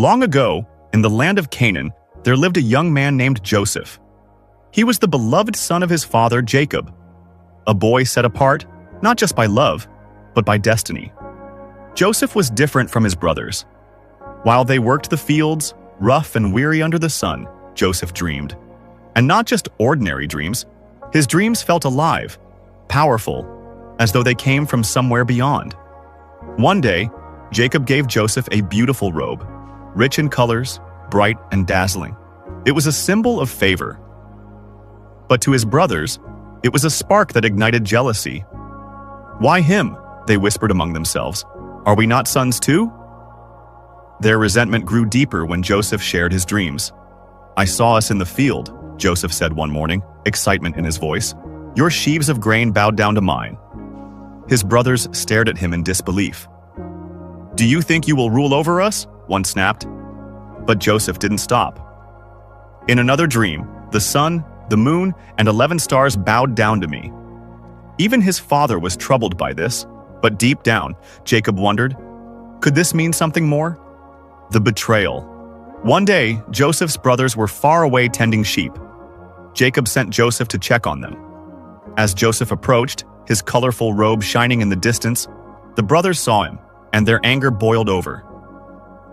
Long ago, in the land of Canaan, there lived a young man named Joseph. He was the beloved son of his father Jacob, a boy set apart not just by love, but by destiny. Joseph was different from his brothers. While they worked the fields, rough and weary under the sun, Joseph dreamed. And not just ordinary dreams. His dreams felt alive, powerful, as though they came from somewhere beyond. One day, Jacob gave Joseph a beautiful robe, rich in colors, bright and dazzling. It was a symbol of favor. But to his brothers, it was a spark that ignited jealousy. "Why him?" they whispered among themselves. "Are we not sons too?" Their resentment grew deeper when Joseph shared his dreams. "I saw us in the field," Joseph said one morning, excitement in his voice. "Your sheaves of grain bowed down to mine." His brothers stared at him in disbelief. "Do you think you will rule over us?" one snapped. But Joseph didn't stop. "In another dream, the sun, the moon, and 11 stars bowed down to me." Even his father was troubled by this, but deep down, Jacob wondered, could this mean something more? The betrayal. One day, Joseph's brothers were far away tending sheep. Jacob sent Joseph to check on them. As Joseph approached, his colorful robe shining in the distance, the brothers saw him, and their anger boiled over.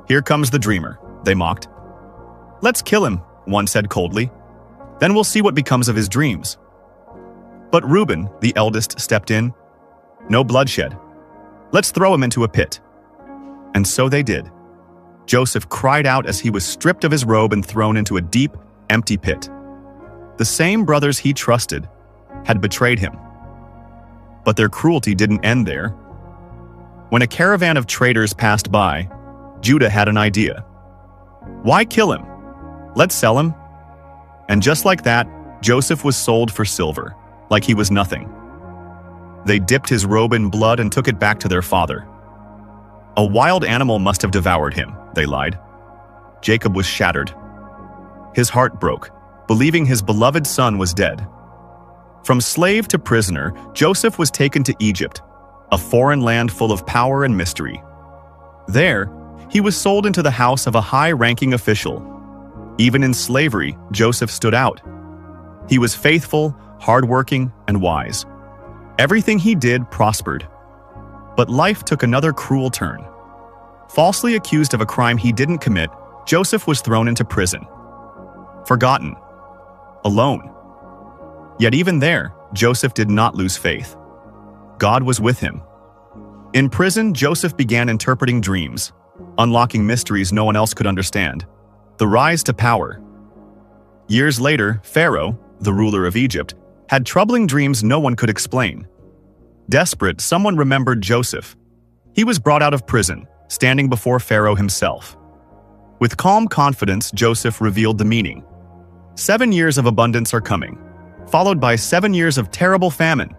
"Here comes the dreamer," they mocked. "Let's kill him," one said coldly. "Then we'll see what becomes of his dreams." But Reuben, the eldest, stepped in. "No bloodshed. Let's throw him into a pit." And so they did. Joseph cried out as he was stripped of his robe and thrown into a deep, empty pit. The same brothers he trusted had betrayed him. But their cruelty didn't end there. When a caravan of traders passed by, Judah had an idea. "Why kill him? Let's sell him." And just like that, Joseph was sold for silver, like he was nothing. They dipped his robe in blood and took it back to their father. "A wild animal must have devoured him," they lied. Jacob was shattered. His heart broke, believing his beloved son was dead. From slave to prisoner, Joseph was taken to Egypt, a foreign land full of power and mystery. There, he was sold into the house of a high-ranking official. Even in slavery, Joseph stood out. He was faithful, hardworking, and wise. Everything he did prospered. But life took another cruel turn. Falsely accused of a crime he didn't commit, Joseph was thrown into prison. Forgotten. Alone. Yet even there, Joseph did not lose faith. God was with him. In prison, Joseph began interpreting dreams, unlocking mysteries no one else could understand. The rise to power. Years later, Pharaoh, the ruler of Egypt, had troubling dreams no one could explain. Desperate, someone remembered Joseph. He was brought out of prison, standing before Pharaoh himself. With calm confidence, Joseph revealed the meaning. 7 years of abundance are coming, followed by 7 years of terrible famine.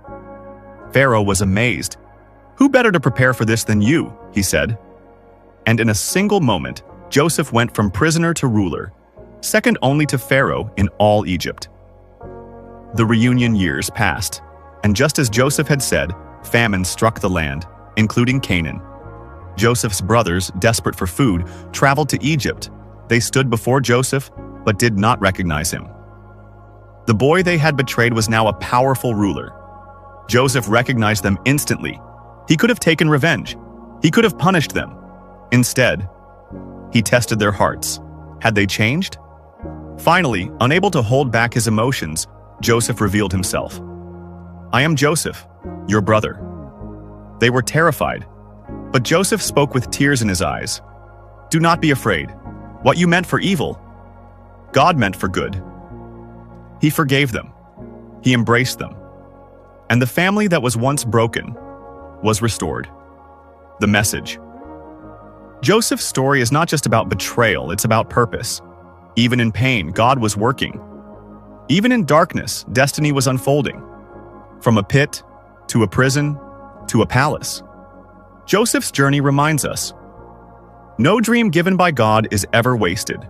Pharaoh was amazed. "Who better to prepare for this than you?" he said. And in a single moment, Joseph went from prisoner to ruler, second only to Pharaoh in all Egypt. The reunion years passed, and just as Joseph had said, famine struck the land, including Canaan. Joseph's brothers, desperate for food, traveled to Egypt. They stood before Joseph, but did not recognize him. The boy they had betrayed was now a powerful ruler. Joseph recognized them instantly. He could have taken revenge. He could have punished them. Instead, he tested their hearts. Had they changed? Finally, unable to hold back his emotions, Joseph revealed himself. "I am Joseph, your brother." They were terrified, but Joseph spoke with tears in his eyes. "Do not be afraid. What you meant for evil, God meant for good." He forgave them. He embraced them. And the family that was once broken was restored. The message. Joseph's story is not just about betrayal, it's about purpose. Even in pain, God was working. Even in darkness, destiny was unfolding. From a pit, to a prison, to a palace. Joseph's journey reminds us, no dream given by God is ever wasted.